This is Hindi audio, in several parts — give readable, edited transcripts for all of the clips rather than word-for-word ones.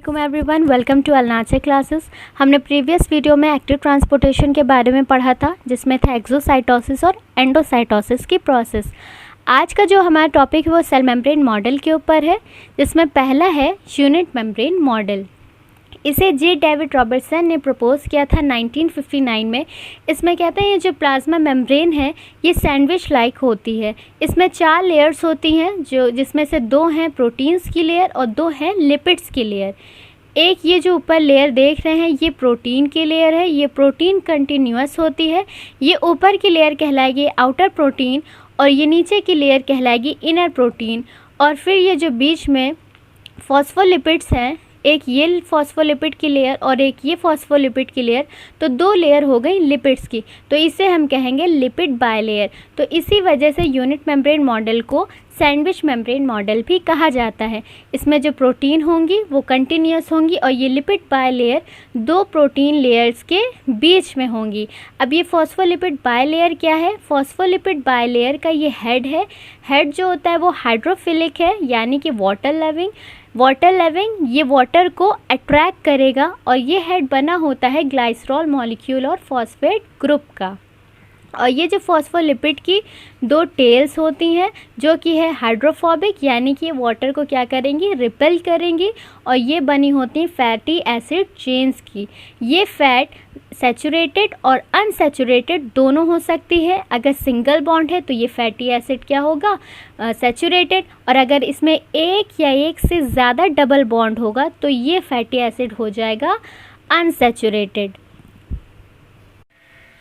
वालेकुम एवरीवन, वेलकम टू अलनाचे क्लासेस। हमने प्रीवियस वीडियो में एक्टिव ट्रांसपोर्टेशन के बारे में पढ़ा था, जिसमें था एक्सोसाइटोसिस और एंडोसाइटोसिस की प्रोसेस। आज का जो हमारा टॉपिक है वो सेल मेम्ब्रेन मॉडल के ऊपर है, जिसमें पहला है यूनिट मेम्ब्रेन मॉडल। इसे जे डेविड रॉबर्टसन ने प्रपोज़ किया था 1959 में। इसमें कहते हैं ये जो प्लाज्मा मेम्ब्रेन है ये सैंडविच लाइक होती है। इसमें 4 लेयर्स होती हैं, जिसमें से 2 हैं प्रोटीन्स की लेयर और 2 हैं लिपिड्स की लेयर। एक ये जो ऊपर लेयर देख रहे हैं ये प्रोटीन की लेयर है, ये प्रोटीन कंटिन्यूअस होती है। ये ऊपर की लेयर कहलाएगी आउटर प्रोटीन और ये नीचे की लेयर कहलाएगी इनर प्रोटीन। और फिर ये जो बीच में फॉस्फोलिपिड्स हैं, एक ये फॉस्फोलिपिड की लेयर और एक ये फॉस्फोलिपिड की लेयर, तो 2 लेयर हो गई लिपिड्स की, तो इसे हम कहेंगे लिपिड बायलेयर। तो इसी वजह से यूनिट मेम्ब्रेन मॉडल को सैंडविच मेम्ब्रेन मॉडल भी कहा जाता है। इसमें जो प्रोटीन होंगी वो कंटिन्यूअस होंगी और ये लिपिड बायलेयर 2 प्रोटीन लेयर्स के बीच में होंगी। अब ये फॉस्फोलिपिड बायलेयर क्या है? फॉस्फोलिपिड बायलेयर का ये हेड है। हेड जो होता है वो हाइड्रोफिलिक है, यानी कि वाटर लविंग ये वाटर को अट्रैक्ट करेगा। और ये हेड बना होता है ग्लाइसरॉल मॉलिक्यूल और फॉस्फेट ग्रुप का। और ये जो फॉस्फोलिपिड की 2 टेल्स होती हैं जो कि है हाइड्रोफोबिक, यानी कि वाटर को क्या करेंगी, रिपेल करेंगी। और ये बनी होती हैं फैटी एसिड चेन्स की। ये फैट सैचुरेटेड और अनसैचुरेटेड दोनों हो सकती है। अगर सिंगल बॉन्ड है तो ये फैटी एसिड क्या होगा, सैचुरेटेड। और अगर इसमें एक या एक से ज़्यादा डबल बॉन्ड होगा तो ये फैटी एसिड हो जाएगा अनसैचुरेटेड।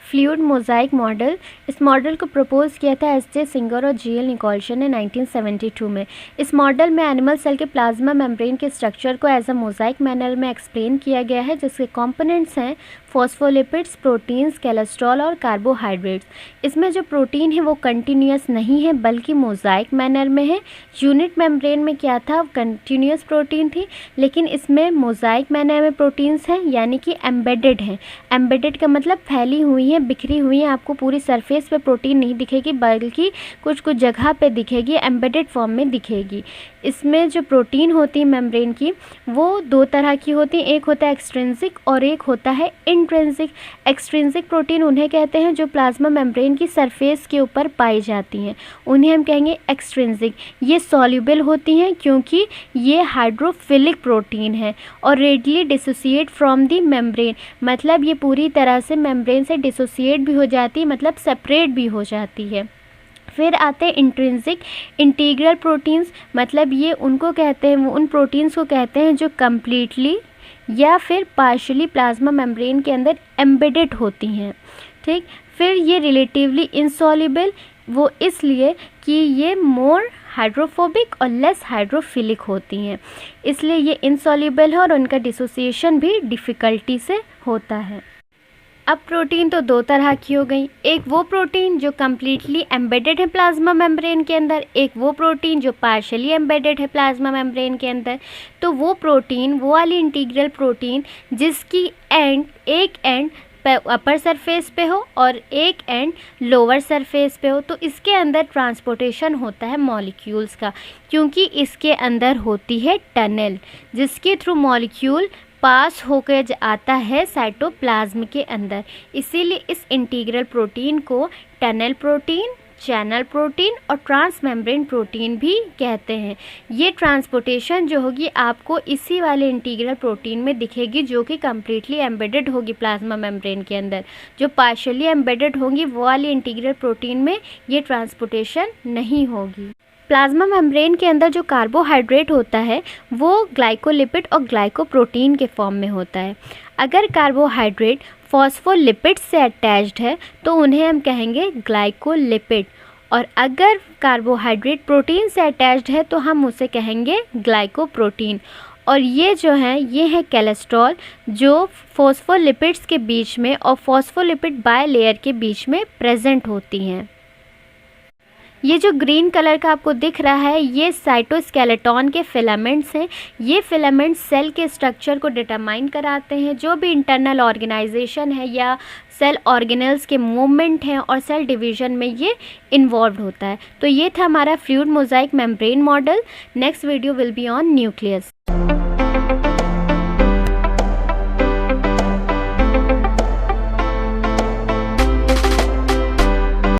फ्लूइड मोज़ाइक मॉडल, इस मॉडल को प्रपोज़ किया था एस.जे. सिंगर और जी.एल. निकोल्सन ने 1972 में। इस मॉडल में एनिमल सेल के प्लाज्मा मेम्ब्रेन के स्ट्रक्चर को एज अ मोज़ाइक मैनर में एक्सप्लेन किया गया है, जिसके कंपोनेंट्स हैं फॉस्फोलिपिड्स, प्रोटीन्स, कोलेस्ट्रॉल और कार्बोहाइड्रेट्स। इसमें जो प्रोटीन है वो कंटिन्यूअस नहीं है बल्कि मोज़ाइक मैनर में है। यूनिट मेम्ब्रेन में क्या था, कंटिन्यूअस प्रोटीन थी, लेकिन इसमें मोज़ाइक मैनर में प्रोटीन्स हैं, यानी कि एम्बेडेड हैं। एम्बेडेड का मतलब फैली हुई हैं, बिखरी हुई हैं। आपको पूरी सरफेस पे प्रोटीन नहीं दिखेगी बल्कि कुछ कुछ जगह पे दिखेगी, एम्बेडेड फॉर्म में दिखेगी। इसमें जो प्रोटीन होती है मेम्ब्रेन की वो 2 तरह की होती हैं, एक होता है एक्सट्रिंसिक और एक होता है इंट्रिंसिक। एक्सट्रिंसिक प्रोटीन उन्हें कहते हैं जो प्लाज्मा मेम्ब्रेन की सरफेस के ऊपर पाई जाती हैं, उन्हें हम कहेंगे एक्सट्रिंसिक। ये सॉल्युबल होती हैं क्योंकि ये हाइड्रोफिलिक प्रोटीन है और readily dissociate from the membrane, मतलब ये पूरी तरह से मेम्ब्रेन से डिसोसिएट भी हो जाती है, मतलब सेपरेट भी हो जाती है। फिर आते हैं इंट्रिंसिक इंटीग्रल प्रोटीन्स, मतलब ये उनको कहते हैं, वो उन प्रोटीन्स को कहते हैं जो कम्प्लीटली या फिर पार्शियली प्लाज्मा मेम्ब्रेन के अंदर एम्बेडेड होती हैं। ठीक, फिर ये रिलेटिवली इंसॉल्युबल, वो इसलिए कि ये मोर हाइड्रोफोबिक और लेस हाइड्रोफिलिक होती हैं, इसलिए ये इंसॉल्युबल है और उनका डिसोसिएशन भी डिफ़िकल्टी से होता है। अब प्रोटीन तो 2 तरह की हो गई, एक वो प्रोटीन जो कम्प्लीटली एम्बेडेड है प्लाज्मा मेम्ब्रेन के अंदर, एक वो प्रोटीन जो पार्शियली एम्बेडेड है प्लाज्मा मेम्ब्रेन के अंदर। तो वो प्रोटीन, वो वाली इंटीग्रल प्रोटीन जिसकी एक एंड अपर सरफेस पे हो और एक एंड लोअर सरफेस पे हो, तो इसके अंदर ट्रांसपोर्टेशन होता है मॉलिक्यूल्स का, क्योंकि इसके अंदर होती है टनल जिसके थ्रू मॉलिक्यूल पास होकर आता है साइटोप्लाज्म के अंदर। इसीलिए इस इंटीग्रल प्रोटीन को टनल प्रोटीन, चैनल प्रोटीन और ट्रांसमेम्ब्रेन प्रोटीन भी कहते हैं। ये ट्रांसपोर्टेशन जो होगी आपको इसी वाले इंटीग्रल प्रोटीन में दिखेगी जो कि कम्प्लीटली एम्बेडेड होगी प्लाज्मा मेम्ब्रेन के अंदर। जो पार्शियली एम्बेडेड होंगी वो वाली इंटीग्रल प्रोटीन में ये ट्रांसपोर्टेशन नहीं होगी। प्लाज्मा मेम्ब्रेन के अंदर जो कार्बोहाइड्रेट होता है वो ग्लाइकोलिपिड और ग्लाइकोप्रोटीन के फॉर्म में होता है। अगर कार्बोहाइड्रेट फॉस्फोलिपिड से अटैच्ड है तो उन्हें हम कहेंगे ग्लाइकोलिपिड, और अगर कार्बोहाइड्रेट प्रोटीन से अटैच्ड है तो हम उसे कहेंगे ग्लाइकोप्रोटीन। और ये जो है ये है कोलेस्ट्रॉल, जो फॉस्फोलिपिड्स के बीच में और फॉस्फोलिपिड बायलेयर के बीच में प्रेजेंट होती हैं। ये जो ग्रीन कलर का आपको दिख रहा है ये साइटोस्केलेटन के फिलामेंट्स हैं। ये फिलामेंट्स सेल के स्ट्रक्चर को डिटरमाइन कराते हैं। जो भी इंटरनल ऑर्गेनाइजेशन है या सेल ऑर्गेनल्स के मूवमेंट हैं और सेल डिवीजन में ये इन्वॉल्व होता है। तो ये था हमारा fluid mosaic membrane model. Next video will be on nucleus.